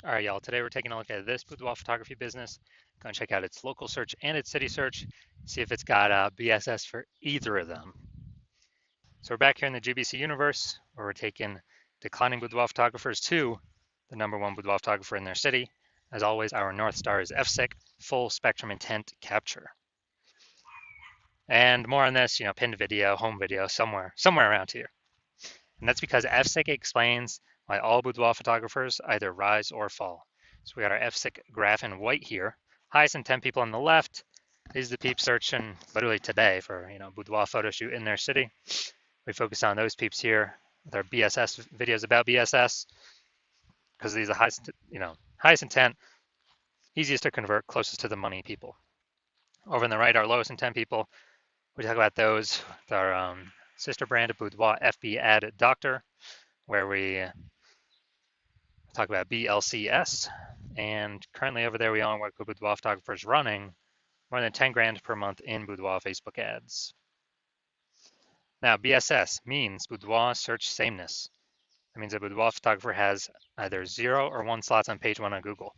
All right, y'all. Today we're taking a look at this boudoir photography business. Going to check out its local search and its city search, see if it's got BSS for either of them. So we're back here in the GBC universe, where we're taking declining boudoir photographers to the #1 boudoir photographer in their city. As always, our North Star is FSIC, full spectrum intent capture. And more on this, pinned video, home video, somewhere around here. And that's because FSIC explains why all boudoir photographers either rise or fall. So we got our FSIC graph in white here. Highest intent people on the left. These are the peeps searching literally today for boudoir photo shoot in their city. We focus on those peeps here with our BSS videos about BSS because these are highest intent, easiest to convert, closest to the money people. Over on the right, our lowest intent people. We talk about those with our sister brand of Boudoir FB Ad Doctor, where we talk about BLCS. And currently over there, we only work with boudoir photographers running more than 10 grand per month in boudoir Facebook ads. Now, BSS means boudoir search sameness. That means a boudoir photographer has either 0 or 1 slots on page 1 on Google.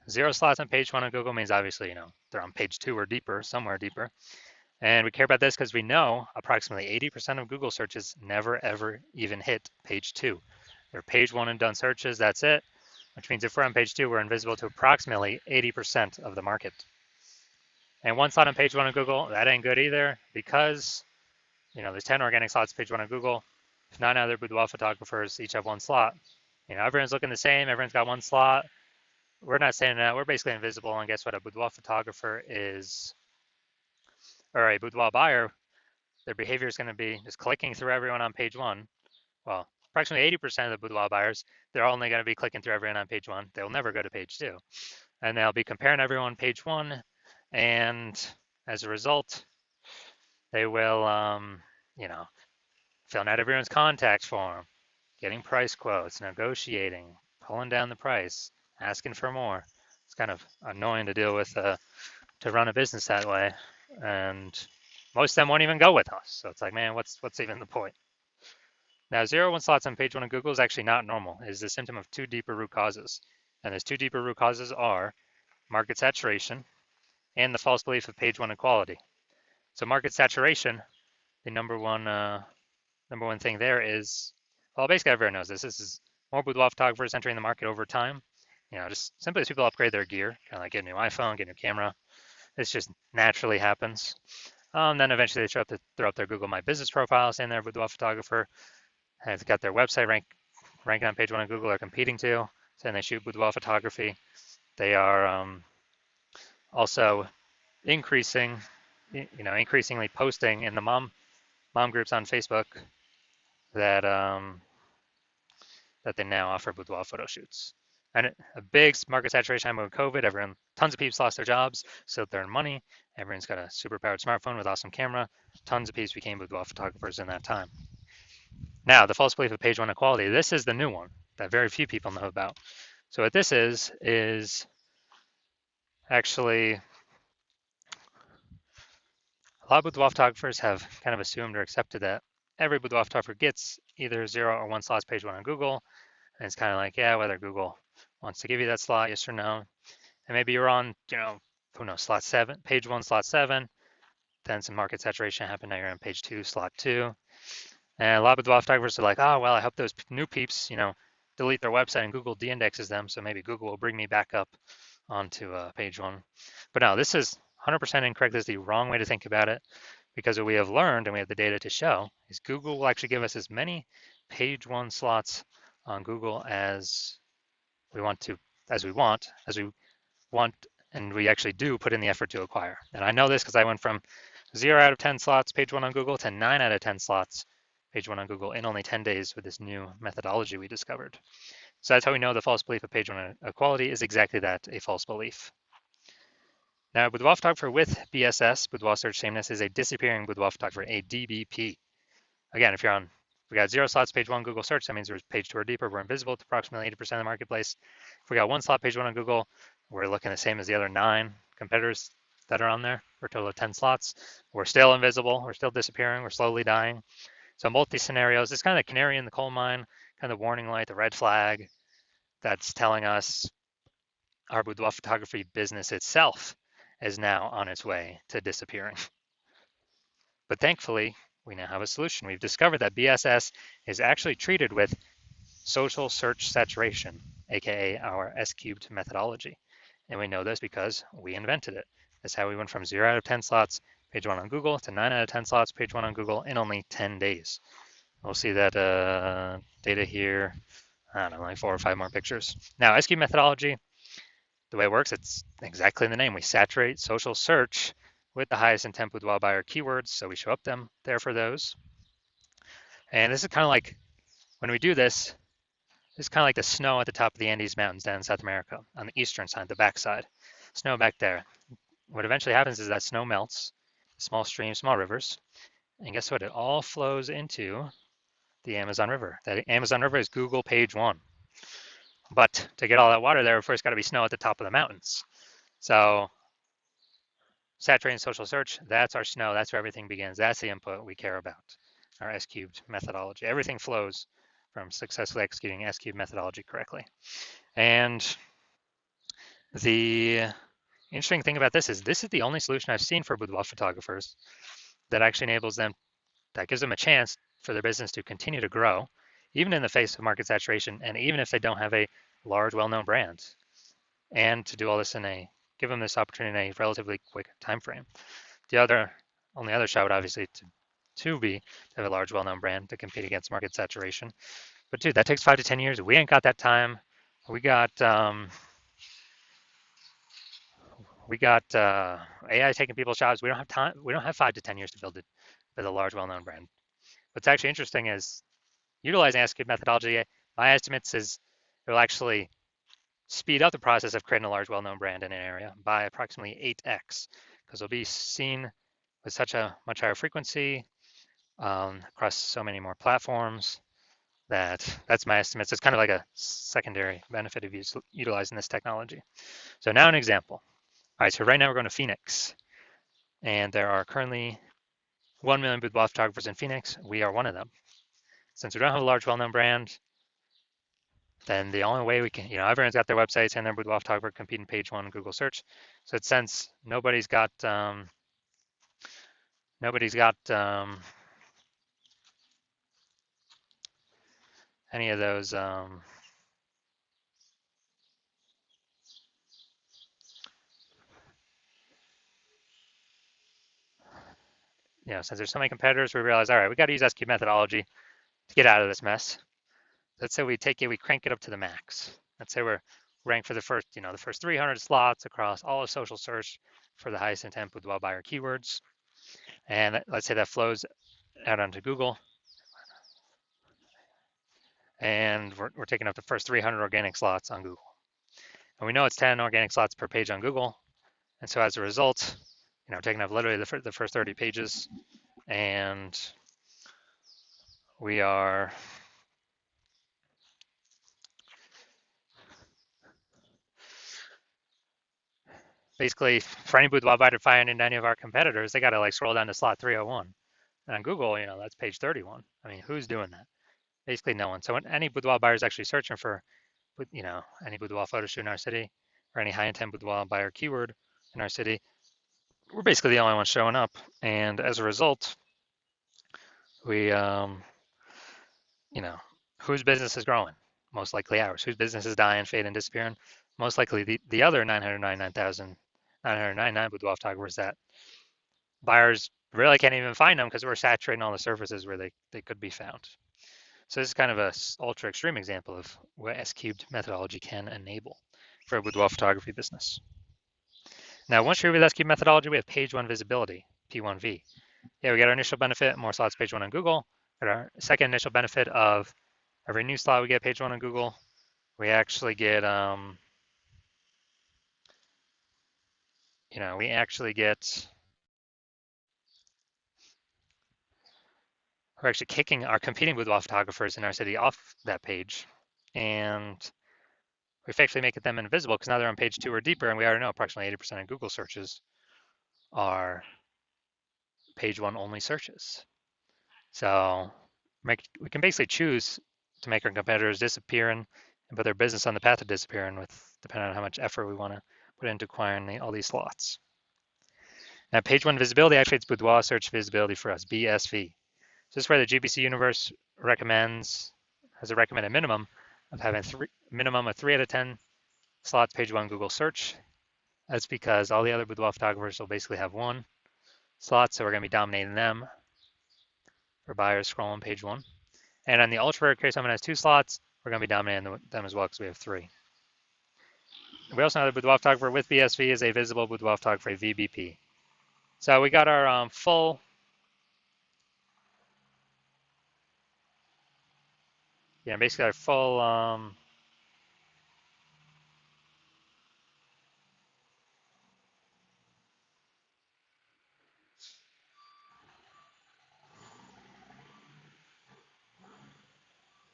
0 slots on page 1 on Google means obviously, they're on page 2 or deeper, somewhere deeper. And we care about this because we know approximately 80% of Google searches never ever even hit page 2. They're page 1 and done searches, that's it. Which means if we're on page 2, we're invisible to approximately 80% of the market. And 1 slot on page 1 on Google, that ain't good either because, there's 10 organic slots page 1 on Google. If 9 other boudoir photographers each have 1 slot, everyone's looking the same, everyone's got 1 slot. We're not saying that, we're basically invisible, and guess what? A boudoir photographer is, or a boudoir buyer, their behavior is going to be just clicking through everyone on page 1. Well, approximately 80% of the boudoir buyers, they're only going to be clicking through everyone on page 1. They'll never go to page 2. And they'll be comparing everyone on page 1. And as a result, they will, filling out everyone's contact form, getting price quotes, negotiating, pulling down the price, asking for more. It's kind of annoying to deal with, to run a business that way. And most of them won't even go with us. So it's like, man, what's even the point? Now, 0 1 slots on page 1 of Google is actually not normal. It is a symptom of 2 deeper root causes. And those 2 deeper root causes are market saturation and the false belief of page 1 equality. So market saturation, the number one thing there is, well, basically everyone knows this. This is more boudoir photographers entering the market over time. Just simply as people upgrade their gear, kind of like get a new iPhone, get a new camera. This just naturally happens. Then eventually they throw up their Google My Business profile saying they're a boudoir photographer. Have got their website ranking on page 1 on Google, are competing to, saying they shoot boudoir photography. They are also increasingly posting in the mom groups on Facebook that that they now offer boudoir photo shoots. And a big market saturation time with COVID, tons of people lost their jobs, so they earn money. Everyone's got a super powered smartphone with awesome camera. Tons of people became boudoir photographers in that time. Now, the false belief of page 1 equality, this is the new one that very few people know about. So what this is actually, a lot of boudoir photographers have kind of assumed or accepted that every boudoir photographer gets either 0 or 1 slots page 1 on Google. And it's kind of like, yeah, whether Google wants to give you that slot, yes or no. And maybe you're on, who knows, slot 7, page 1, slot 7. Then some market saturation happened. Now you're on page 2, slot 2. And a lot of boudoir photographers are like, oh, well, I hope those new peeps, delete their website and Google de-indexes them. So maybe Google will bring me back up onto page 1. But no, this is 100% incorrect. This is the wrong way to think about it, because what we have learned and we have the data to show is Google will actually give us as many page 1 slots on Google as we want, and we actually do put in the effort to acquire. And I know this because I went from 0 out of 10 slots page 1 on Google to 9 out of 10 slots page 1 on Google in only 10 days with this new methodology we discovered. So that's how we know the false belief of page 1 equality is exactly that, a false belief. Now, boudoir photographer with BSS, boudoir search sameness, is a disappearing boudoir photographer, a DBP. Again, if we got 0 slots page 1 Google search, that means we're page 2 or deeper, we're invisible to approximately 80% of the marketplace. If we got 1 slot page 1 on Google, we're looking the same as the other 9 competitors that are on there for a total of 10 slots. We're still invisible, we're still disappearing, we're slowly dying. So in both these scenarios, it's kind of the canary in the coal mine, kind of the warning light, the red flag that's telling us our boudoir photography business itself is now on its way to disappearing. But thankfully, we now have a solution. We've discovered that BSS is actually treated with social search saturation, aka our S-cubed methodology. And we know this because we invented it. That's how we went from 0 out of 10 slots, page 1 on Google, to 9 out of 10 slots, page 1 on Google in only 10 days. We'll see that data here, I don't know, like 4 or 5 more pictures. Now, S-cubed methodology, the way it works, it's exactly in the name. We saturate social search with the highest intent boudoir buyer keywords, so we show up them there for those. And this is kind of like, when we do this, it's kind of like the snow at the top of the Andes Mountains down in South America on the eastern side, the backside. Snow back there. What eventually happens is that snow melts, small streams, small rivers, and guess what? It all flows into the Amazon River. That Amazon River is Google page 1. But to get all that water there, first got to be snow at the top of the mountains. So saturating social search, that's our snow. That's where everything begins. That's the input we care about, our S-cubed methodology. Everything flows from successfully executing S-cubed methodology correctly. And the interesting thing about this is the only solution I've seen for boudoir photographers that actually enables them, that gives them a chance for their business to continue to grow, even in the face of market saturation, and even if they don't have a large, well-known brand, and to do all this give them this opportunity in a relatively quick time frame. The only other shot would obviously to have a large, well-known brand to compete against market saturation. But dude, that takes 5 to 10 years. We ain't got that time. We got AI taking people's jobs. We don't have time. We don't have 5 to 10 years to build a large, well-known brand. What's actually interesting is utilizing S-cubed methodology. My estimates is it will actually speed up the process of creating a large, well-known brand in an area by approximately 8x, because it'll be seen with such a much higher frequency across so many more platforms. That's my estimates. It's kind of like a secondary benefit of utilizing this technology. So now an example. All right, so right now we're going to Phoenix, and there are currently 1 million boudoir photographers in Phoenix. We are one of them. Since we don't have a large, well-known brand, then the only way we can, everyone's got their websites and their boudoir photographer competing page 1 in Google search. So since nobody's got any of those since there's so many competitors, we realize, all right, we got to use S-cubed methodology to get out of this mess. Let's say we crank it up to the max. Let's say we're ranked for the first 300 slots across all of social search for the highest intent boudoir buyer keywords. And let's say that flows out onto Google. And we're taking up the first 300 organic slots on Google. And we know it's 10 organic slots per page on Google. And so as a result, we're taking up literally the first 30 pages. And we are basically, for any boudoir buyer to find any of our competitors, they got to scroll down to slot 301. And on Google, that's page 31. I mean, who's doing that? Basically no one. So when any boudoir buyer is actually searching for, any boudoir photo shoot in our city or any high intent boudoir buyer keyword in our city, we're basically the only ones showing up. And as a result, we, whose business is growing? Most likely ours. Whose business is dying, fading, disappearing? Most likely the other 999,999 boudoir photographers that buyers really can't even find them because we're saturating all the surfaces where they could be found. So this is kind of a ultra extreme example of what S-cubed methodology can enable for a boudoir photography business. Now, once you're with S-cubed methodology, we have page 1 visibility, P1V. Yeah, we get our initial benefit, more slots page 1 on Google. Got our second initial benefit of every new slot we get page 1 on Google. We actually get, we're actually kicking our competing boudoir photographers in our city off that page. And we effectively make them invisible because now they're on page 2 or deeper, and we already know approximately 80% of Google searches are page 1 only searches. So we can basically choose to make our competitors disappear and put their business on the path of disappearing with depending on how much effort we want to put into acquiring all these slots. Now, page one visibility activates Boudoir search visibility for us, BSV. So this is where the GBC universe has a recommended minimum of having minimum of 3 out of 10 slots page one Google search. That's because all the other boudoir photographers will basically have 1 slot, so we're going to be dominating them for buyers scrolling page 1. And on the ultra rare case, someone has 2 slots, we're going to be dominating them as well because we have 3. We also know the boudoir photographer with BSV is a visible boudoir photographer, VBP. So we got our full basically our full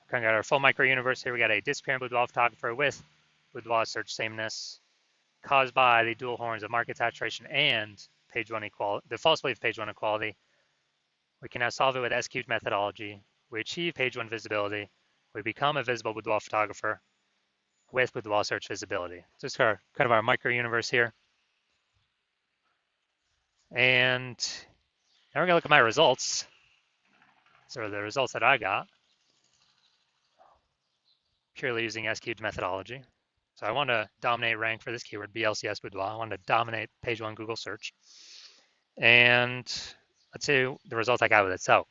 kind of got our full micro universe here. We got a disappearing boudoir photographer with boudoir search sameness caused by the dual horns of market saturation and page one equality, the false belief page one equality. We can now solve it with SQ'd methodology. We achieve page one visibility. We become a visible boudoir photographer with boudoir search visibility. Just kind of our micro universe here. And now we're gonna look at my results. So the results that I got, purely using SQ'd methodology. So I want to dominate rank for this keyword, BLCS boudoir. I want to dominate page one Google search. And let's see the results I got with it. So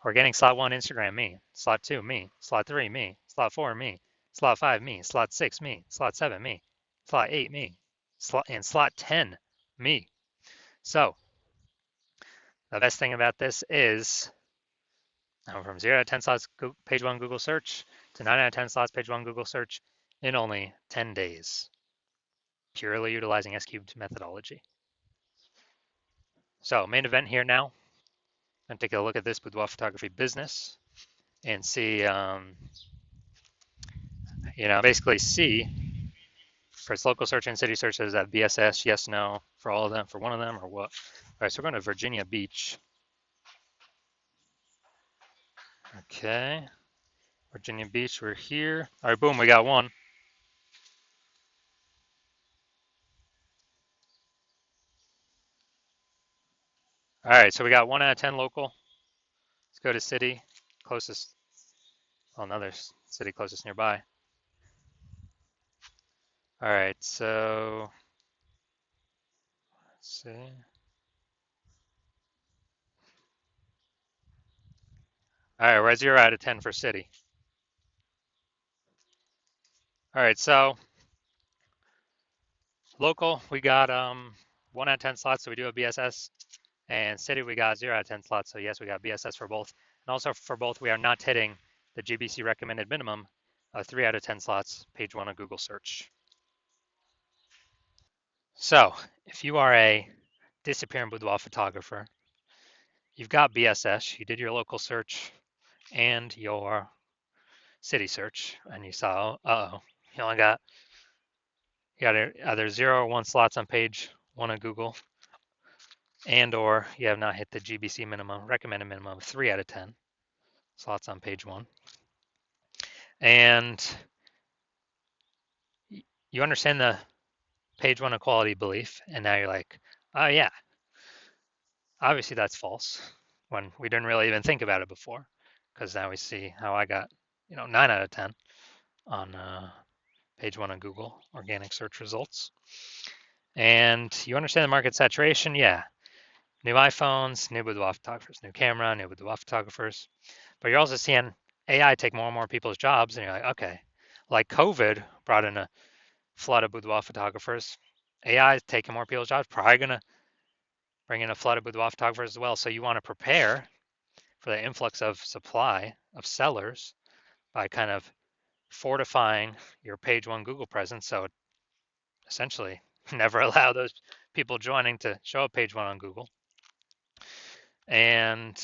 we're getting slot 1, Instagram, me. Slot 2, me. Slot 3, me. Slot 4, me. Slot 5, me. Slot 6, me. Slot 7, me. Slot 8, me. And slot 10, me. So the best thing about this is from 0 out of 10 slots page 1 Google search to 9 out of 10 slots page 1 Google search in only 10 days, purely utilizing SQ'd methodology. So main event here now. I'm take a look at this boudoir photography business and see, basically see for its local search and city search, is that BSS, yes, no, for all of them, for one of them, or what? All right, so we're going to Virginia Beach. Okay, Virginia Beach, we're here. All right, boom, we got one. All right, so we got 1 out of 10 local. Let's go to city closest. Oh, another city closest nearby. All right, so let's see. All right, we're at 0 out of 10 for city. All right, so local, we got 1 out of 10 slots, so we do have BSS. And city, we got 0 out of 10 slots, so yes, we got BSS for both. And also for both, we are not hitting the GBC recommended minimum of 3 out of 10 slots, page 1 of Google search. So if you are a disappearing boudoir photographer, you've got BSS, you did your local search and your city search, and you saw, you only got either 0 or 1 slots on page 1 of Google, and or you have not hit the GBC minimum, recommended minimum of 3 out of 10 slots on page 1. And you understand the page 1 equality belief, and now you're like, oh yeah, obviously that's false, when we didn't really even think about it before, because now we see how I got 9 out of 10 on page 1 of Google organic search results. And you understand the market saturation, yeah. New iPhones, new boudoir photographers, new camera, new boudoir photographers. But you're also seeing AI take more and more people's jobs, and you're like, okay, like COVID brought in a flood of boudoir photographers. AI is taking more people's jobs, probably going to bring in a flood of boudoir photographers as well. So you want to prepare for the influx of supply of sellers by kind of fortifying your page 1 Google presence. So essentially never allow those people joining to show up page 1 on Google. And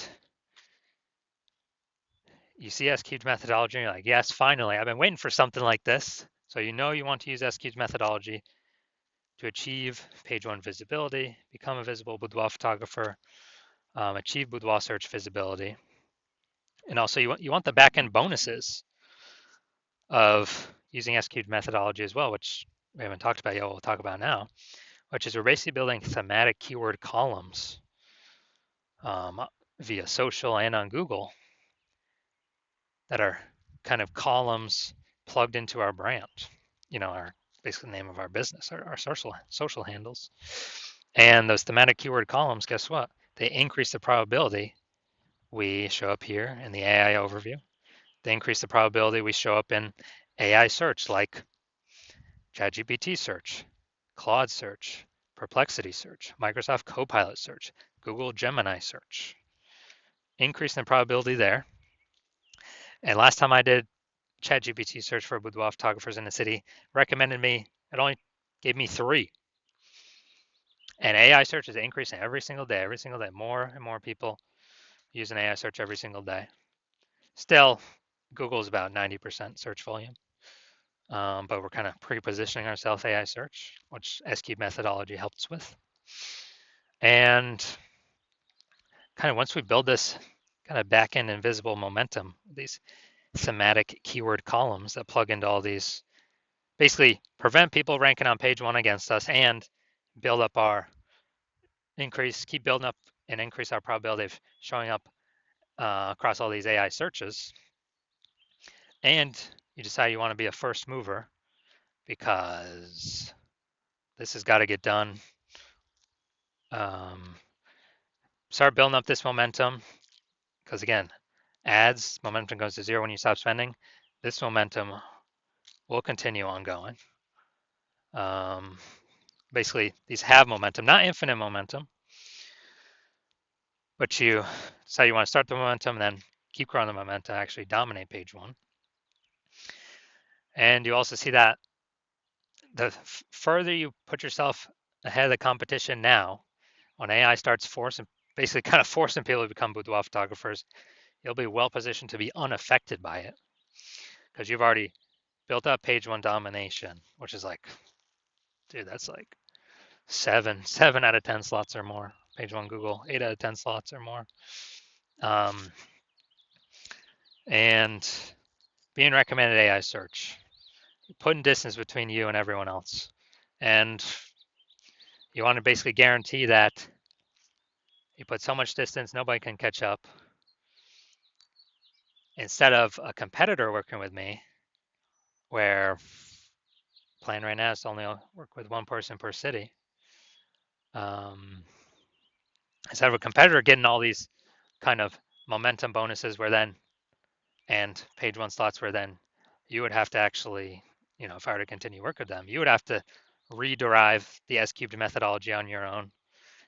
you see SQ'd methodology, and you're like, yes, finally, I've been waiting for something like this. So you want to use SQ'd methodology to achieve page 1 visibility, become a visible boudoir photographer, achieve boudoir search visibility. And also you want the back-end bonuses of using SQ'd methodology as well, which we haven't talked about yet, we'll talk about now, which is we're basically building thematic keyword columns via social and on Google that are kind of columns plugged into our brand, our basically the name of our business, our social handles. And those thematic keyword columns, guess what? They increase the probability we show up here in the AI overview. They increase the probability we show up in AI search like ChatGPT search, Claude search, Perplexity search, Microsoft Copilot search, Google Gemini search. Increase in probability there. And last time I did ChatGPT search for boudoir photographers in the city, recommended me, it only gave me 3. And AI search is increasing every single day. More and more people use an AI search every single day. Still, Google's about 90% search volume. But we're kind of pre-positioning ourselves AI search, which S-Cube methodology helps with. And kind of once we build this kind of back-end invisible momentum, these thematic keyword columns that plug into all these, basically prevent people ranking on page 1 against us and build up keep building up and increase our probability of showing up across all these AI searches. And you decide you want to be a first mover because this has got to get done. Start building up this momentum because again, ads momentum goes to 0 when you stop spending. This momentum will continue ongoing. Basically, these have momentum, not infinite momentum, but you decide you want to start the momentum, then keep growing the momentum, actually dominate page 1. And you also see that the further you put yourself ahead of the competition now, when AI starts basically kind of forcing people to become boudoir photographers, you'll be well positioned to be unaffected by it because you've already built up page 1 domination, which is like, dude, that's like 7 out of 10 slots or more. Page 1 Google, 8 out of 10 slots or more. And being recommended AI search, putting distance between you and everyone else. And you want to basically guarantee that you put so much distance, nobody can catch up. Instead of a competitor working with me, where plan right now is to only work with 1 person per city. Instead of a competitor getting all these kind of momentum bonuses and page 1 slots where then you would have to actually, if I were to continue work with them, you would have to rederive the S-cubed methodology on your own,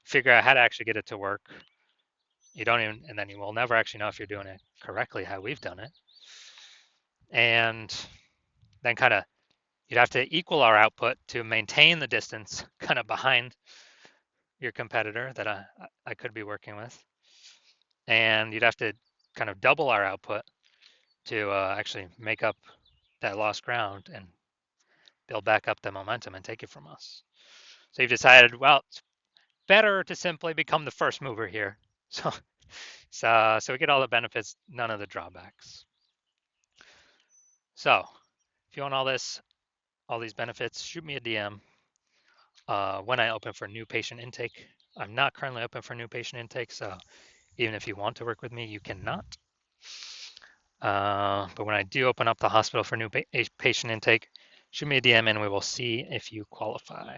figure out how to actually get it to work. And then you will never actually know if you're doing it correctly, how we've done it. And then kind of, you'd have to equal our output to maintain the distance kind of behind your competitor that I could be working with. And you'd have to kind of double our output to actually make up that lost ground and build back up the momentum and take it from us. So you've decided, well, it's better to simply become the first mover here. So we get all the benefits, none of the drawbacks. So if you want all these benefits, shoot me a DM when I open for new patient intake. I'm not currently open for new patient intake, so even if you want to work with me, you cannot. But when I do open up the hospital for new patient intake, shoot me a DM and we will see if you qualify.